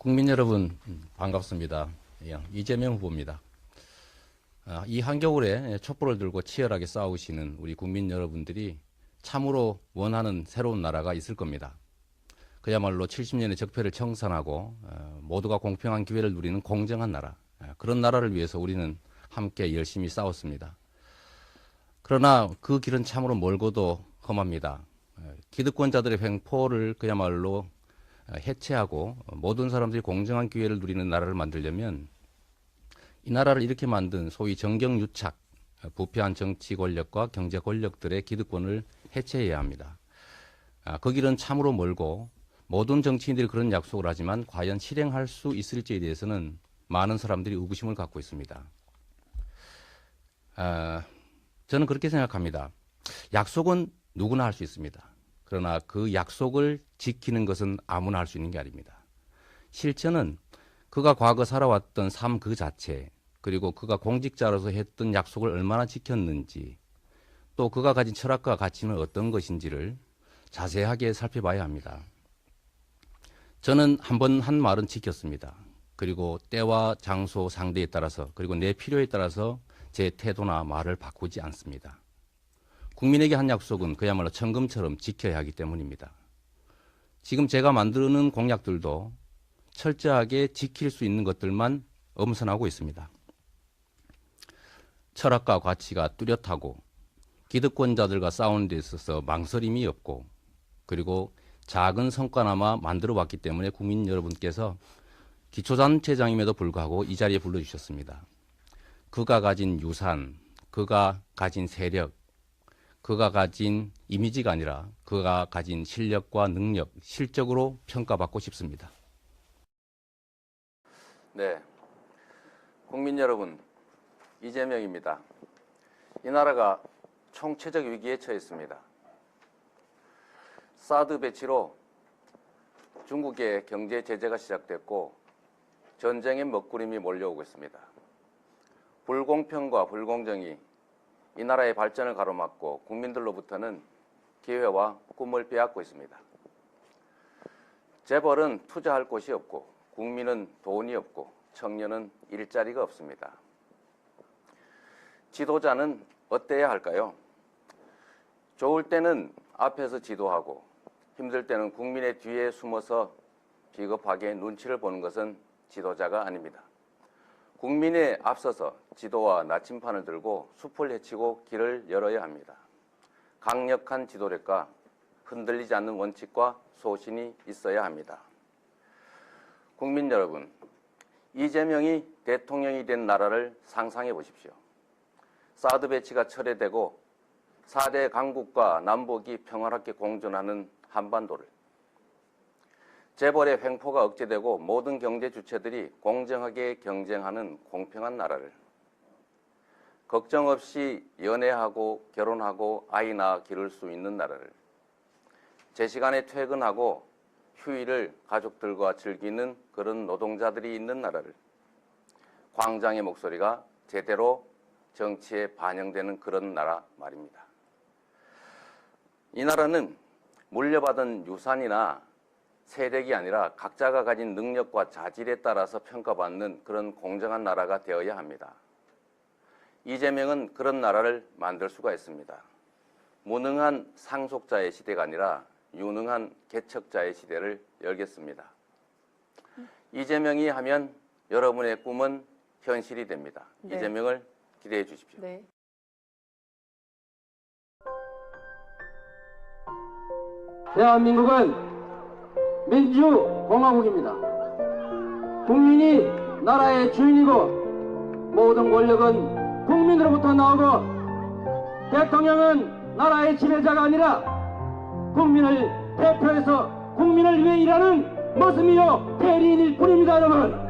국민 여러분 반갑습니다. 이재명 후보입니다. 이 한겨울에 촛불을 들고 치열하게 싸우시는 우리 국민 여러분들이 참으로 원하는 새로운 나라가 있을 겁니다. 그야말로 70년의 적폐를 청산하고 모두가 공평한 기회를 누리는 공정한 나라, 그런 나라를 위해서 우리는 함께 열심히 싸웠습니다. 그러나 그 길은 참으로 멀고도 험합니다. 기득권자들의 횡포를 그야말로 해체하고 모든 사람들이 공정한 기회를 누리는 나라를 만들려면 이 나라를 이렇게 만든 소위 정경유착, 부패한 정치 권력과 경제 권력들의 기득권을 해체해야 합니다. 그 길은 참으로 멀고 모든 정치인들이 그런 약속을 하지만 과연 실행할 수 있을지에 대해서는 많은 사람들이 의구심을 갖고 있습니다. 저는 그렇게 생각합니다. 약속은 누구나 할 수 있습니다. 그러나 그 약속을 지키는 것은 아무나 할 수 있는 게 아닙니다. 실천은 그가 과거 살아왔던 삶 그 자체, 그리고 그가 공직자로서 했던 약속을 얼마나 지켰는지, 또 그가 가진 철학과 가치는 어떤 것인지를 자세하게 살펴봐야 합니다. 저는 한 번 한 말은 지켰습니다. 그리고 때와 장소, 상대에 따라서, 그리고 내 필요에 따라서 제 태도나 말을 바꾸지 않습니다. 국민에게 한 약속은 그야말로 천금처럼 지켜야 하기 때문입니다. 지금 제가 만드는 공약들도 철저하게 지킬 수 있는 것들만 엄선하고 있습니다. 철학과 가치가 뚜렷하고 기득권자들과 싸우는 데 있어서 망설임이 없고, 그리고 작은 성과나마 만들어 왔기 때문에 국민 여러분께서 기초단체장임에도 불구하고 이 자리에 불러주셨습니다. 그가 가진 유산, 그가 가진 세력, 그가 가진 이미지가 아니라 그가 가진 실력과 능력, 실적으로 평가받고 싶습니다. 네, 국민 여러분, 이재명입니다. 이 나라가 총체적 위기에 처했습니다. 사드 배치로 중국의 경제 제재가 시작됐고 전쟁의 먹구름이 몰려오고 있습니다. 불공평과 불공정이 이 나라의 발전을 가로막고 국민들로부터는 기회와 꿈을 빼앗고 있습니다. 재벌은 투자할 곳이 없고 국민은 돈이 없고 청년은 일자리가 없습니다. 지도자는 어때야 할까요? 좋을 때는 앞에서 지도하고 힘들 때는 국민의 뒤에 숨어서 비겁하게 눈치를 보는 것은 지도자가 아닙니다. 국민에 앞서서 지도와 나침판을 들고 숲을 헤치고 길을 열어야 합니다. 강력한 지도력과 흔들리지 않는 원칙과 소신이 있어야 합니다. 국민 여러분, 이재명이 대통령이 된 나라를 상상해 보십시오. 사드 배치가 철회되고 4대 강국과 남북이 평화롭게 공존하는 한반도를, 재벌의 횡포가 억제되고 모든 경제 주체들이 공정하게 경쟁하는 공평한 나라를, 걱정 없이 연애하고 결혼하고 아이 낳아 기를 수 있는 나라를, 제 시간에 퇴근하고 휴일을 가족들과 즐기는 그런 노동자들이 있는 나라를, 광장의 목소리가 제대로 정치에 반영되는 그런 나라 말입니다. 이 나라는 물려받은 유산이나 세력이 아니라 각자가 가진 능력과 자질에 따라서 평가받는 그런 공정한 나라가 되어야 합니다. 이재명은 그런 나라를 만들 수가 있습니다. 무능한 상속자의 시대가 아니라 유능한 개척자의 시대를 열겠습니다. 이재명이 하면 여러분의 꿈은 현실이 됩니다. 네. 이재명을 기대해 주십시오. 네. 대한민국은 민주공화국입니다. 국민이 나라의 주인이고 모든 권력은 국민으로부터 나오고 대통령은 나라의 지배자가 아니라 국민을 대표해서 국민을 위해 일하는 모습이요 대리인일 뿐입니다. 여러분.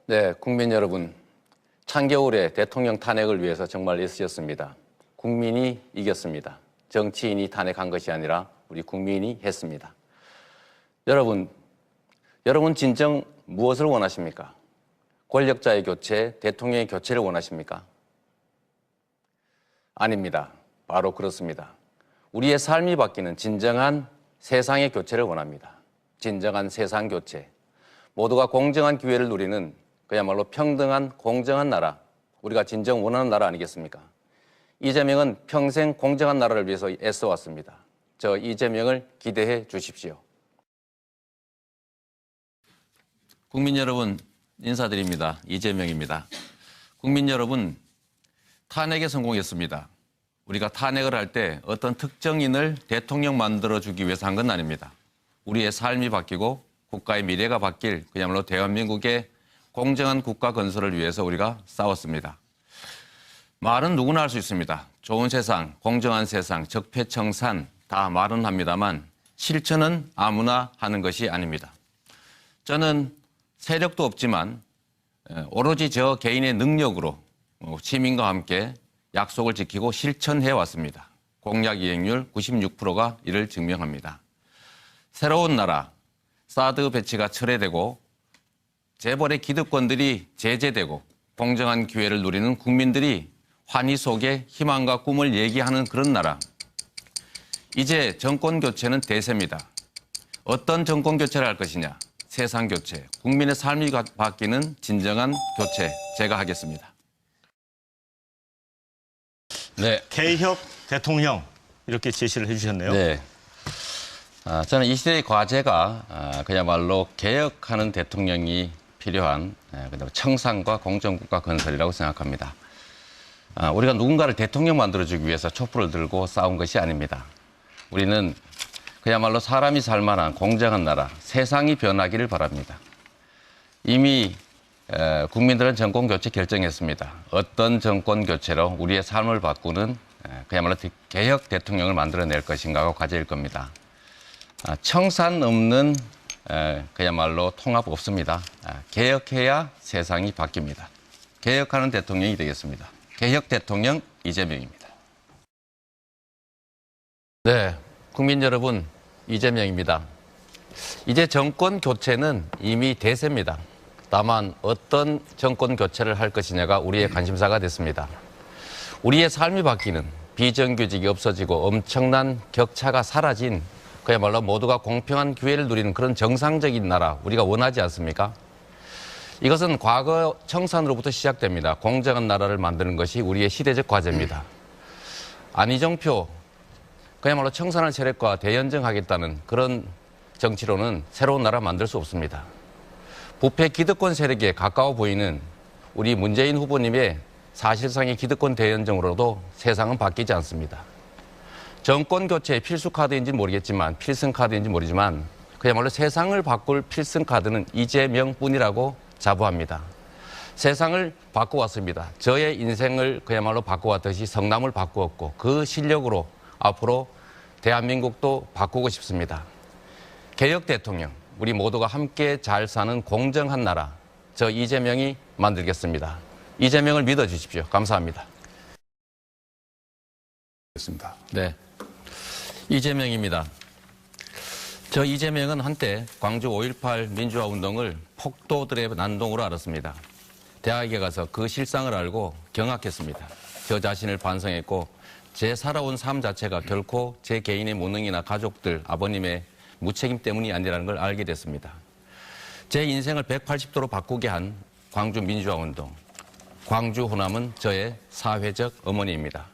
네, 국민 여러분, 찬겨울에 대통령 탄핵을 위해서 정말 애쓰셨습니다. 국민이 이겼습니다. 정치인이 탄핵한 것이 아니라 우리 국민이 했습니다. 여러분 진정 무엇을 원하십니까? 권력자의 교체, 대통령의 교체를 원하십니까? 아닙니다. 바로 그렇습니다. 우리의 삶이 바뀌는 진정한 세상의 교체를 원합니다. 진정한 세상 교체. 모두가 공정한 기회를 누리는 그야말로 평등한 공정한 나라. 우리가 진정 원하는 나라 아니겠습니까? 이재명은 평생 공정한 나라를 위해서 애써왔습니다. 저 이재명을 기대해 주십시오. 국민 여러분 인사드립니다. 이재명입니다. 국민 여러분, 탄핵에 성공했습니다. 우리가 탄핵을 할 때 어떤 특정인을 대통령 만들어주기 위해서 한 건 아닙니다. 우리의 삶이 바뀌고 국가의 미래가 바뀔 그야말로 대한민국의 공정한 국가 건설을 위해서 우리가 싸웠습니다. 말은 누구나 할 수 있습니다. 좋은 세상, 공정한 세상, 적폐청산 다 말은 합니다만 실천은 아무나 하는 것이 아닙니다. 저는 세력도 없지만 오로지 저 개인의 능력으로 시민과 함께 약속을 지키고 실천해 왔습니다. 공약 이행률 96%가 이를 증명합니다. 새로운 나라, 사드 배치가 철회되고 재벌의 기득권들이 제재되고 공정한 기회를 누리는 국민들이 환희 속에 희망과 꿈을 얘기하는 그런 나라. 이제 정권 교체는 대세입니다. 어떤 정권 교체를 할 것이냐? 세상 교체, 국민의 삶이 바뀌는 진정한 교체, 제가 하겠습니다. 네. 개혁 대통령 이렇게 제시를 해주셨네요. 네. 저는 이 시대의 과제가 그야말로 개혁하는 대통령이 필요한 그다음에 청산과 공정국가 건설이라고 생각합니다. 우리가 누군가를 대통령 만들어주기 위해서 촛불을 들고 싸운 것이 아닙니다. 우리는 그야말로 사람이 살만한 공정한 나라, 세상이 변하기를 바랍니다. 이미 국민들은 정권 교체 결정했습니다. 어떤 정권 교체로 우리의 삶을 바꾸는 그야말로 개혁 대통령을 만들어낼 것인가가 과제일 겁니다. 청산 없는 그야말로 통합 없습니다. 개혁해야 세상이 바뀝니다. 개혁하는 대통령이 되겠습니다. 개혁 대통령 이재명입니다. 네, 국민 여러분, 이재명입니다. 이제 정권 교체는 이미 대세입니다. 다만 어떤 정권 교체를 할 것이냐가 우리의 관심사가 됐습니다. 우리의 삶이 바뀌는 비정규직이 없어지고 엄청난 격차가 사라진 그야말로 모두가 공평한 기회를 누리는 그런 정상적인 나라 우리가 원하지 않습니까? 이것은 과거 청산으로부터 시작됩니다. 공정한 나라를 만드는 것이 우리의 시대적 과제입니다. 안희정표 그야말로 청산할 세력과 대연정하겠다는 그런 정치로는 새로운 나라 만들 수 없습니다. 부패 기득권 세력에 가까워 보이는 우리 문재인 후보님의 사실상의 기득권 대연정으로도 세상은 바뀌지 않습니다. 정권 교체의 필수 카드인지는 모르겠지만 필승 카드인지 모르지만 그야말로 세상을 바꿀 필승 카드는 이재명뿐이라고 자부합니다. 세상을 바꿔왔습니다. 저의 인생을 그야말로 바꿔왔듯이 성남을 바꾸었고 그 실력으로 앞으로 대한민국도 바꾸고 싶습니다. 개혁 대통령, 우리 모두가 함께 잘 사는 공정한 나라, 저 이재명이 만들겠습니다. 이재명을 믿어주십시오. 감사합니다. 네, 이재명입니다. 저 이재명은 한때 광주 5.18 민주화 운동을 폭도들의 난동으로 알았습니다. 대학에 가서 그 실상을 알고 경악했습니다. 저 자신을 반성했고 제 살아온 삶 자체가 결코 제 개인의 무능이나 가족들, 아버님의 무책임 때문이 아니라는 걸 알게 됐습니다. 제 인생을 180도로 바꾸게 한 광주 민주화 운동. 광주 호남은 저의 사회적 어머니입니다.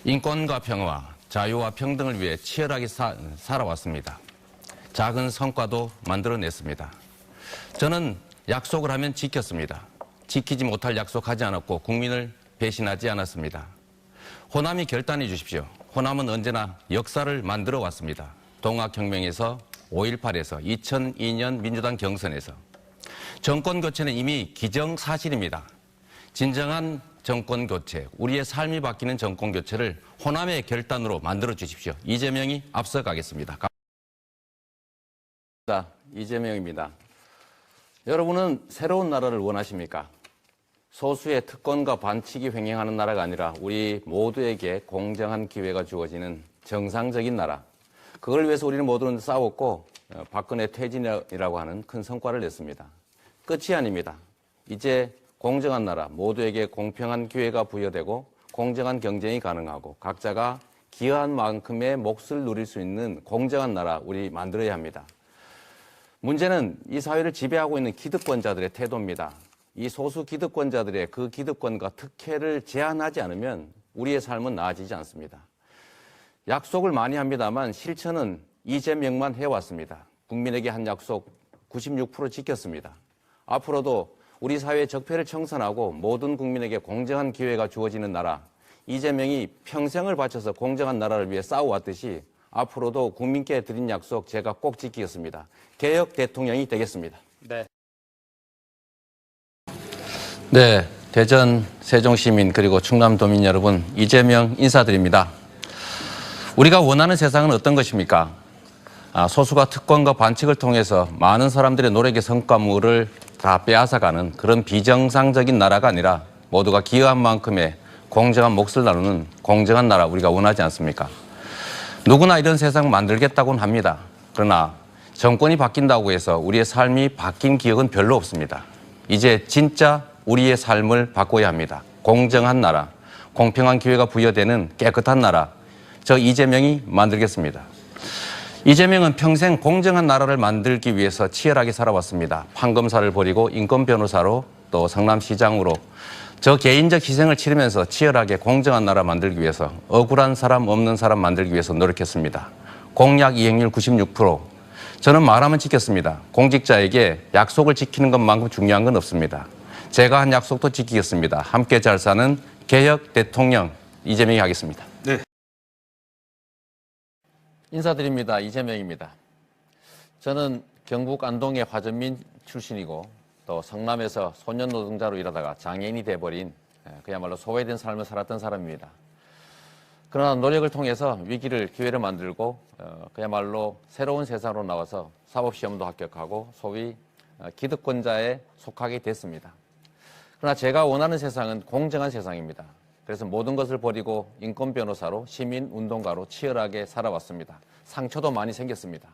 인권과 평화, 자유와 평등을 위해 치열하게 살아왔습니다. 작은 성과도 만들어냈습니다. 저는 약속을 하면 지켰습니다. 지키지 못할 약속하지 않았고 국민을 배신하지 않았습니다. 호남이 결단해 주십시오. 호남은 언제나 역사를 만들어 왔습니다. 동학혁명에서 5.18에서 2002년 민주당 경선에서 정권 교체는 이미 기정사실입니다. 진정한 정권 교체, 우리의 삶이 바뀌는 정권 교체를 호남의 결단으로 만들어 주십시오. 이재명이 앞서가겠습니다. 이재명입니다. 여러분은 새로운 나라를 원하십니까? 소수의 특권과 반칙이 횡행하는 나라가 아니라 우리 모두에게 공정한 기회가 주어지는 정상적인 나라. 그걸 위해서 우리는 모두는 싸웠고 박근혜 퇴진이라고 하는 큰 성과를 냈습니다. 끝이 아닙니다. 이제 공정한 나라, 모두에게 공평한 기회가 부여되고 공정한 경쟁이 가능하고 각자가 기여한 만큼의 몫을 누릴 수 있는 공정한 나라 우리 만들어야 합니다. 문제는 이 사회를 지배하고 있는 기득권자들의 태도입니다. 이 소수 기득권자들의 그 기득권과 특혜를 제한하지 않으면 우리의 삶은 나아지지 않습니다. 약속을 많이 합니다만 실천은 이재명만 해왔습니다. 국민에게 한 약속 96% 지켰습니다. 앞으로도 우리 사회의 적폐를 청산하고 모든 국민에게 공정한 기회가 주어지는 나라, 이재명이 평생을 바쳐서 공정한 나라를 위해 싸워왔듯이 앞으로도 국민께 드린 약속 제가 꼭 지키겠습니다. 개혁 대통령이 되겠습니다. 네, 대전, 세종시민 그리고 충남도민 여러분, 이재명 인사드립니다. 우리가 원하는 세상은 어떤 것입니까? 소수가 특권과 반칙을 통해서 많은 사람들의 노력의 성과물을 다 빼앗아가는 그런 비정상적인 나라가 아니라 모두가 기여한 만큼의 공정한 몫을 나누는 공정한 나라 우리가 원하지 않습니까? 누구나 이런 세상 만들겠다고는 합니다. 그러나 정권이 바뀐다고 해서 우리의 삶이 바뀐 기억은 별로 없습니다. 이제 진짜 우리의 삶을 바꿔야 합니다. 공정한 나라, 공평한 기회가 부여되는 깨끗한 나라, 저 이재명이 만들겠습니다. 이재명은 평생 공정한 나라를 만들기 위해서 치열하게 살아왔습니다. 판검사를 벌이고 인권 변호사로 또 성남시장으로 저 개인적 희생을 치르면서 치열하게 공정한 나라 만들기 위해서 억울한 사람 없는 사람 만들기 위해서 노력했습니다. 공약 이행률 96%. 저는 말하면 지켰습니다. 공직자에게 약속을 지키는 것만큼 중요한 건 없습니다. 제가 한 약속도 지키겠습니다. 함께 잘 사는 개혁 대통령 이재명이 하겠습니다. 네. 인사드립니다. 이재명입니다. 저는 경북 안동의 화전민 출신이고 또 성남에서 소년 노동자로 일하다가 장애인이 돼버린 그야말로 소외된 삶을 살았던 사람입니다. 그러나 노력을 통해서 위기를 기회를 만들고 그야말로 새로운 세상으로 나와서 사법시험도 합격하고 소위 기득권자에 속하게 됐습니다. 그러나 제가 원하는 세상은 공정한 세상입니다. 그래서 모든 것을 버리고 인권 변호사로 시민운동가로 치열하게 살아왔습니다. 상처도 많이 생겼습니다.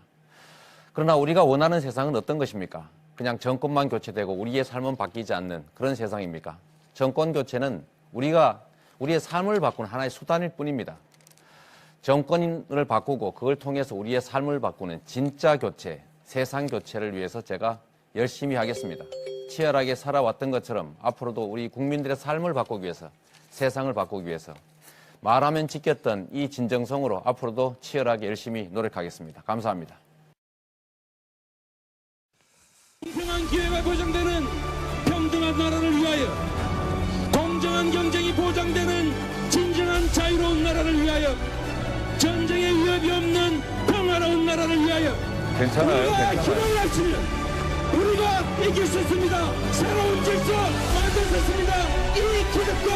그러나 우리가 원하는 세상은 어떤 것입니까? 그냥 정권만 교체되고 우리의 삶은 바뀌지 않는 그런 세상입니까? 정권 교체는 우리의 삶을 바꾸는 하나의 수단일 뿐입니다. 정권을 바꾸고 그걸 통해서 우리의 삶을 바꾸는 진짜 교체, 세상 교체를 위해서 제가 열심히 하겠습니다. 치열하게 살아왔던 것처럼 앞으로도 우리 국민들의 삶을 바꾸기 위해서, 세상을 바꾸기 위해서 말하면 지켰던 이 진정성으로 앞으로도 치열하게 열심히 노력하겠습니다. 감사합니다. 공평한 기회가 보장되는 평등한 나라를 위하여, 공정한 경쟁이 보장되는 진정한 자유로운 나라를 위하여, 전쟁의 위협이 없는 평화로운 나라를 위하여 괜찮아요. 우리가 힘을 합치면 우리가 이길 수 있습니다. 새로운 질서 만들 수 있습니다. 이 기득권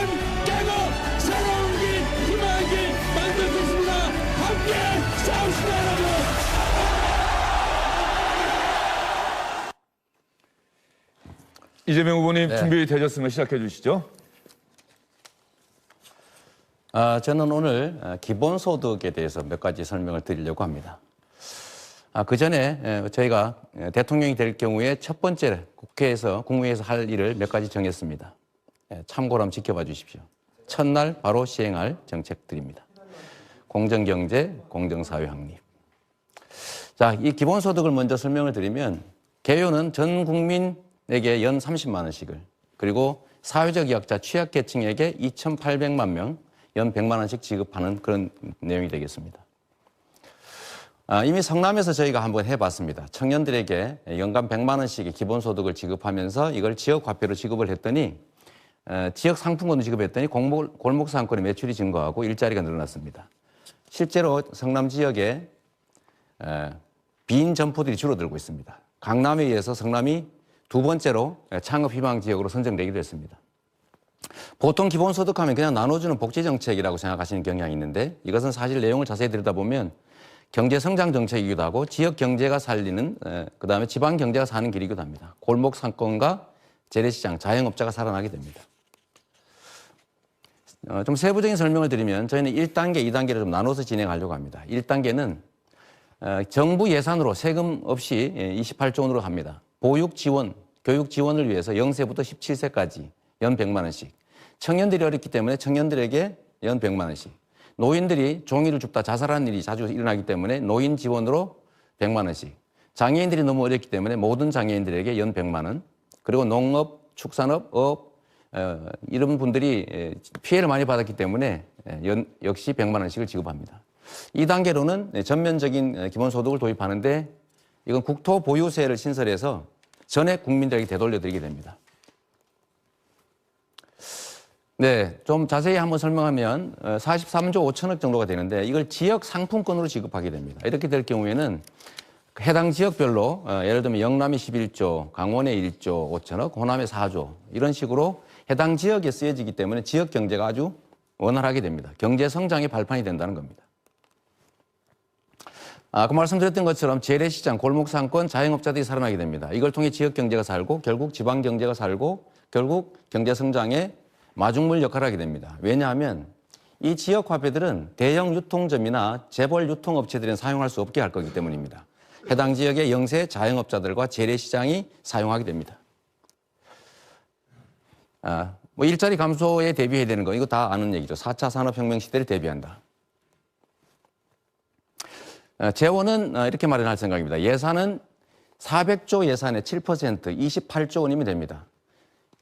깨고 새로운 길, 희망의 길 만들 수 있습니다. 함께 싸웁시다 여러분. 이재명 후보님 준비되셨으면 시작해 주시죠. 저는 오늘 기본소득에 대해서 몇 가지 설명을 드리려고 합니다. 그 전에 저희가 대통령이 될 경우에 첫 번째 국무회에서 할 일을 몇 가지 정했습니다. 참고로 한번 지켜봐 주십시오. 첫날 바로 시행할 정책들입니다. 공정경제, 공정사회 확립. 자, 이 기본소득을 먼저 설명을 드리면 개요는 전 국민에게 연 30만 원씩을, 그리고 사회적 약자 취약계층에게 2,800만 명 연 100만 원씩 지급하는 그런 내용이 되겠습니다. 이미 성남에서 저희가 한번 해봤습니다. 청년들에게 연간 100만 원씩의 기본소득을 지급하면서 이걸 지역화폐로 지급을 했더니 지역 상품권도 지급했더니 골목 상권의 매출이 증가하고 일자리가 늘어났습니다. 실제로 성남 지역에 빈 점포들이 줄어들고 있습니다. 강남에 의해서 성남이 두 번째로 창업 희망 지역으로 선정되기도 했습니다. 보통 기본소득 하면 그냥 나눠주는 복지정책이라고 생각하시는 경향이 있는데 이것은 사실 내용을 자세히 들여다보면 경제성장 정책이기도 하고 지역 경제가 살리는, 그 다음에 지방 경제가 사는 길이기도 합니다. 골목 상권과 재래시장, 자영업자가 살아나게 됩니다. 좀 세부적인 설명을 드리면 저희는 1단계, 2단계를 좀 나눠서 진행하려고 합니다. 1단계는 정부 예산으로 세금 없이 28조 원으로 합니다. 보육 지원, 교육 지원을 위해서 0세부터 17세까지 연 100만 원씩. 청년들이 어렵기 때문에 청년들에게 연 100만 원씩. 노인들이 종이를 줍다 자살하는 일이 자주 일어나기 때문에 노인 지원으로 100만 원씩. 장애인들이 너무 어렵기 때문에 모든 장애인들에게 연 100만 원. 그리고 농업, 축산업, 이런 분들이 피해를 많이 받았기 때문에 역시 100만 원씩을 지급합니다. 2단계로는 전면적인 기본소득을 도입하는데 이건 국토보유세를 신설해서 전액 국민들에게 되돌려드리게 됩니다. 네, 좀 자세히 한번 설명하면 43조 5천억 정도가 되는데 이걸 지역 상품권으로 지급하게 됩니다. 이렇게 될 경우에는 해당 지역별로 예를 들면 영남이 11조, 강원에 1조 5천억, 호남에 4조 이런 식으로 해당 지역에 쓰여지기 때문에 지역 경제가 아주 원활하게 됩니다. 경제 성장의 발판이 된다는 겁니다. 아까 말씀드렸던 것처럼 재래시장, 골목상권, 자영업자들이 살아나게 됩니다. 이걸 통해 지역 경제가 살고 결국 지방 경제가 살고 결국 경제 성장의 마중물 역할을 하게 됩니다. 왜냐하면 이 지역 화폐들은 대형 유통점이나 재벌 유통업체들은 사용할 수 없게 할 거기 때문입니다. 해당 지역의 영세 자영업자들과 재래시장이 사용하게 됩니다. 뭐 일자리 감소에 대비해야 되는 거 이거 다 아는 얘기죠. 4차 산업혁명 시대를 대비한다. 재원은 이렇게 마련할 생각입니다. 예산은 400조 예산의 7% 28조 원이면 됩니다.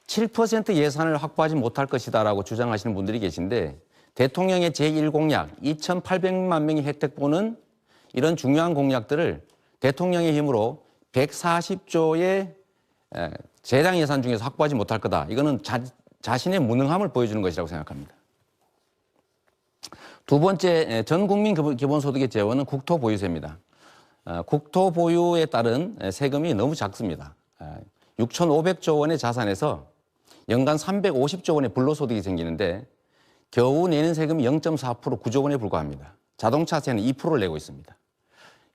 7% 예산을 확보하지 못할 것이다라고 주장하시는 분들이 계신데 대통령의 제1공약 2,800만 명이 혜택 보는 이런 중요한 공약들을 대통령의 힘으로 140조의 재량 예산 중에서 확보하지 못할 거다. 이거는 자신의 무능함을 보여주는 것이라고 생각합니다. 두 번째, 전 국민 기본소득의 재원은 국토보유세입니다. 국토보유에 따른 세금이 너무 작습니다. 6,500조 원의 자산에서 연간 350조 원의 불로소득이 생기는데 겨우 내는 세금이 0.4% 9조 원에 불과합니다. 자동차세는 2%를 내고 있습니다.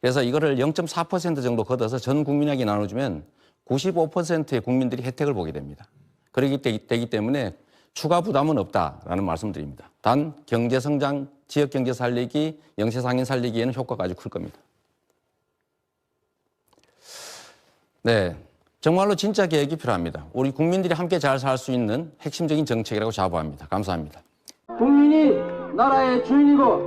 그래서 이거를 0.4% 정도 걷어서 전 국민에게 나눠주면 95%의 국민들이 혜택을 보게 됩니다. 그렇기 때문에 추가 부담은 없다라는 말씀드립니다. 단 경제성장, 지역경제 살리기, 영세상인 살리기에는 효과가 아주 클 겁니다. 네, 정말로 진짜 계획이 필요합니다. 우리 국민들이 함께 잘 살 수 있는 핵심적인 정책이라고 자부합니다. 감사합니다. 국민이 나라의 주인이고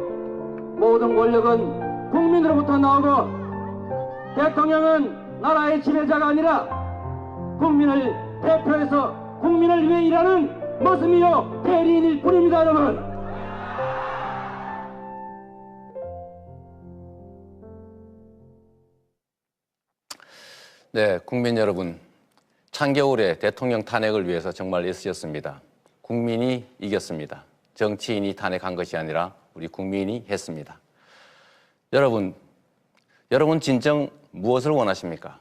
모든 권력은 국민으로부터 나오고 대통령은 나라의 지배자가 아니라 국민을 대표해서 국민을 위해 일하는 모습이요 대리인일 뿐입니다, 여러분. 네, 국민 여러분, 찬겨울에 대통령 탄핵을 위해서 정말 애쓰셨습니다. 국민이 이겼습니다. 정치인이 탄핵한 것이 아니라 우리 국민이 했습니다. 여러분 진정 무엇을 원하십니까?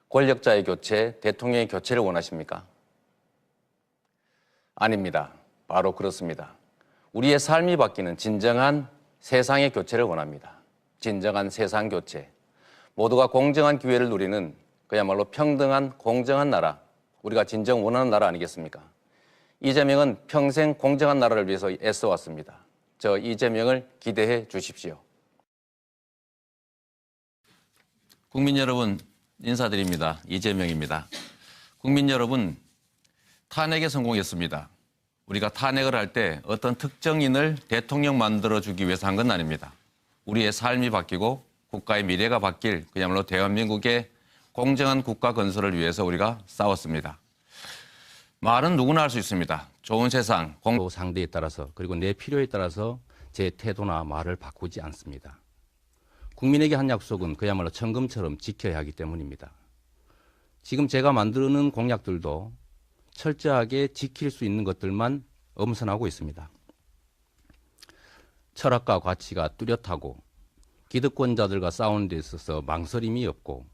권력자의 교체, 대통령의 교체를 원하십니까? 아닙니다. 바로 그렇습니다. 우리의 삶이 바뀌는 진정한 세상의 교체를 원합니다. 진정한 세상 교체. 모두가 공정한 기회를 누리는 그야말로 평등한 공정한 나라, 우리가 진정 원하는 나라 아니겠습니까? 이재명은 평생 공정한 나라를 위해서 애써왔습니다. 저 이재명을 기대해 주십시오. 국민 여러분 인사드립니다. 이재명입니다. 국민 여러분, 탄핵에 성공했습니다. 우리가 탄핵을 할 때 어떤 특정인을 대통령 만들어주기 위해서 한 건 아닙니다. 우리의 삶이 바뀌고 국가의 미래가 바뀔 그야말로 대한민국의 공정한 국가 건설을 위해서 우리가 싸웠습니다. 말은 누구나 할 수 있습니다. 좋은 세상, 상대에 따라서 그리고 내 필요에 따라서 제 태도나 말을 바꾸지 않습니다. 국민에게 한 약속은 그야말로 천금처럼 지켜야 하기 때문입니다. 지금 제가 만드는 공약들도 철저하게 지킬 수 있는 것들만 엄선하고 있습니다. 철학과 가치가 뚜렷하고 기득권자들과 싸우는 데 있어서 망설임이 없고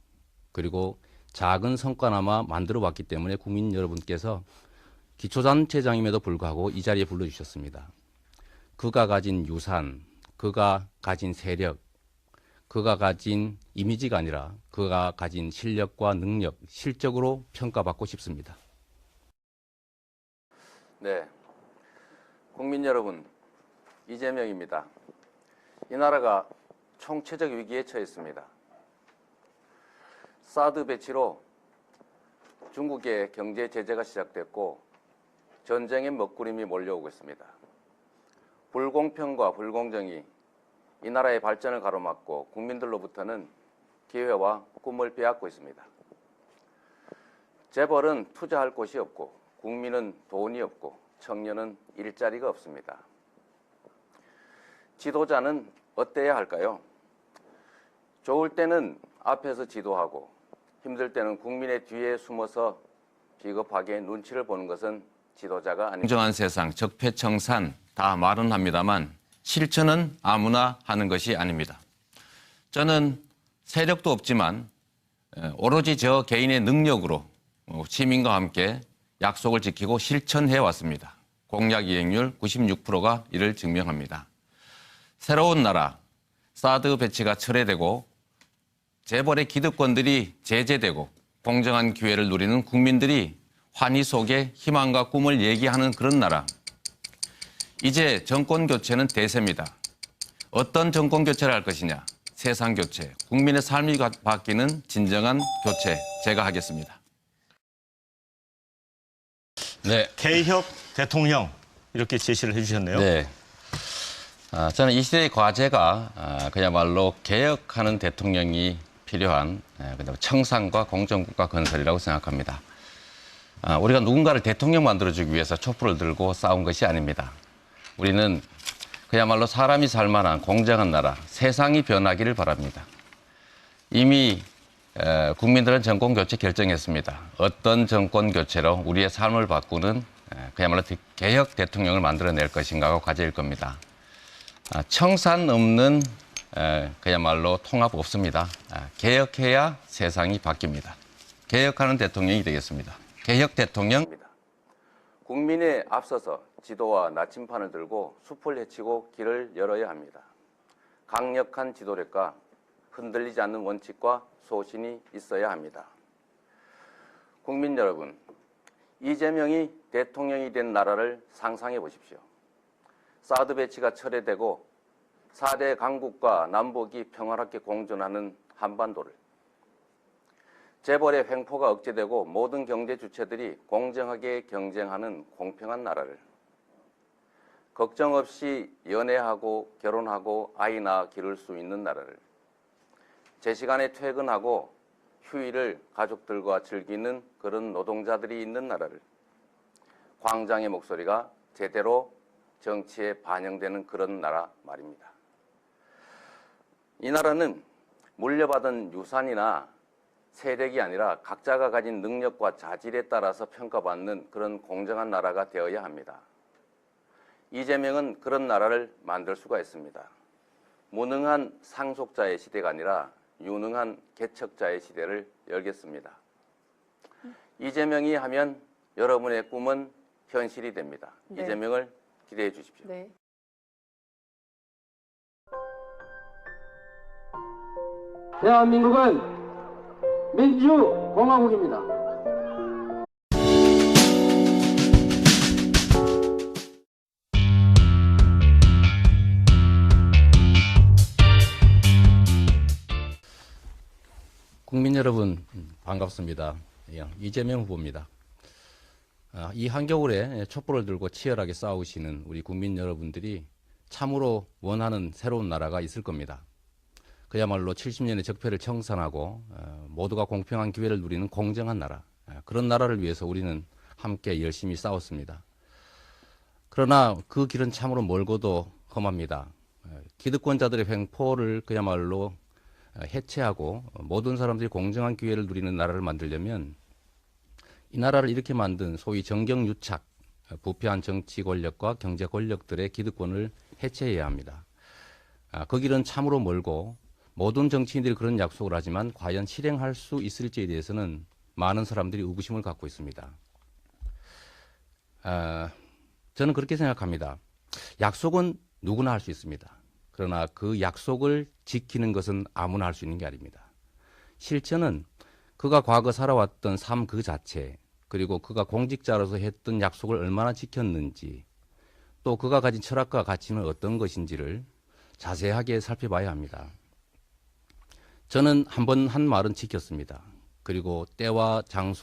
그리고 작은 성과나마 만들어 왔기 때문에 국민 여러분께서 기초단체장임에도 불구하고 이 자리에 불러주셨습니다. 그가 가진 유산, 그가 가진 세력, 그가 가진 이미지가 아니라 그가 가진 실력과 능력, 실적으로 평가받고 싶습니다. 네, 국민 여러분, 이재명입니다. 이 나라가 총체적 위기에 처했습니다. 사드 배치로 중국의 경제 제재가 시작됐고 전쟁의 먹구름이 몰려오고 있습니다. 불공평과 불공정이 이 나라의 발전을 가로막고 국민들로부터는 기회와 꿈을 빼앗고 있습니다. 재벌은 투자할 곳이 없고 국민은 돈이 없고 청년은 일자리가 없습니다. 지도자는 어때야 할까요? 좋을 때는 앞에서 지도하고 힘들 때는 국민의 뒤에 숨어서 비겁하게 눈치를 보는 것은 지도자가 아닙니다. 공정한 세상, 적폐청산 다 말은 합니다만 실천은 아무나 하는 것이 아닙니다. 저는 세력도 없지만 오로지 저 개인의 능력으로 시민과 함께 약속을 지키고 실천해 왔습니다. 공약 이행률 96%가 이를 증명합니다. 새로운 나라, 사드 배치가 철회되고 재벌의 기득권들이 제재되고 공정한 기회를 누리는 국민들이 환희 속에 희망과 꿈을 얘기하는 그런 나라. 이제 정권 교체는 대세입니다. 어떤 정권 교체를 할 것이냐? 세상 교체, 국민의 삶이 바뀌는 진정한 교체, 제가 하겠습니다. 네. 개혁 대통령 이렇게 제시를 해주셨네요. 네. 저는 이 시대의 과제가 그야말로 개혁하는 대통령이 필요한 그다음에 청산과 공정국가 건설이라고 생각합니다. 우리가 누군가를 대통령 만들어주기 위해서 촛불을 들고 싸운 것이 아닙니다. 우리는 그야말로 사람이 살만한 공정한 나라, 세상이 변하기를 바랍니다. 이미 국민들은 정권 교체 결정했습니다. 어떤 정권 교체로 우리의 삶을 바꾸는 그야말로 개혁 대통령을 만들어낼 것인가가 과제일 겁니다. 청산 없는 그야말로 통합 없습니다. 개혁해야 세상이 바뀝니다. 개혁하는 대통령이 되겠습니다. 개혁 대통령. 국민에 앞서서 지도와 나침판을 들고 숲을 헤치고 길을 열어야 합니다. 강력한 지도력과 흔들리지 않는 원칙과 소신이 있어야 합니다. 국민 여러분, 이재명이 대통령이 된 나라를 상상해 보십시오. 사드 배치가 철회되고 4대 강국과 남북이 평화롭게 공존하는 한반도를, 재벌의 횡포가 억제되고 모든 경제 주체들이 공정하게 경쟁하는 공평한 나라를, 걱정 없이 연애하고 결혼하고 아이 낳아 기를 수 있는 나라를, 제 시간에 퇴근하고 휴일을 가족들과 즐기는 그런 노동자들이 있는 나라를, 광장의 목소리가 제대로 정치에 반영되는 그런 나라 말입니다. 이 나라는 물려받은 유산이나 세력이 아니라 각자가 가진 능력과 자질에 따라서 평가받는 그런 공정한 나라가 되어야 합니다. 이재명은 그런 나라를 만들 수가 있습니다. 무능한 상속자의 시대가 아니라 유능한 개척자의 시대를 열겠습니다. 이재명이 하면 여러분의 꿈은 현실이 됩니다. 네. 이재명을 기대해 주십시오. 네. 대한민국은 민주공화국입니다. 국민 여러분 반갑습니다. 이재명 후보입니다. 이 한겨울에 촛불을 들고 치열하게 싸우시는 우리 국민 여러분들이 참으로 원하는 새로운 나라가 있을 겁니다. 그야말로 70년의 적폐를 청산하고 모두가 공평한 기회를 누리는 공정한 나라, 그런 나라를 위해서 우리는 함께 열심히 싸웠습니다. 그러나 그 길은 참으로 멀고도 험합니다. 기득권자들의 횡포를 그야말로 해체하고 모든 사람들이 공정한 기회를 누리는 나라를 만들려면 이 나라를 이렇게 만든 소위 정경유착, 부패한 정치 권력과 경제 권력들의 기득권을 해체해야 합니다. 그 길은 참으로 멀고 모든 정치인들이 그런 약속을 하지만 과연 실행할 수 있을지에 대해서는 많은 사람들이 의구심을 갖고 있습니다. 저는 그렇게 생각합니다. 약속은 누구나 할 수 있습니다. 그러나 그 약속을 지키는 것은 아무나 할 수 있는 게 아닙니다. 실천은 그가 과거 살아왔던 삶 그 자체, 그리고 그가 공직자로서 했던 약속을 얼마나 지켰는지, 또 그가 가진 철학과 가치는 어떤 것인지를 자세하게 살펴봐야 합니다. 저는 한 번 한 말은 지켰습니다. 그리고 때와 장소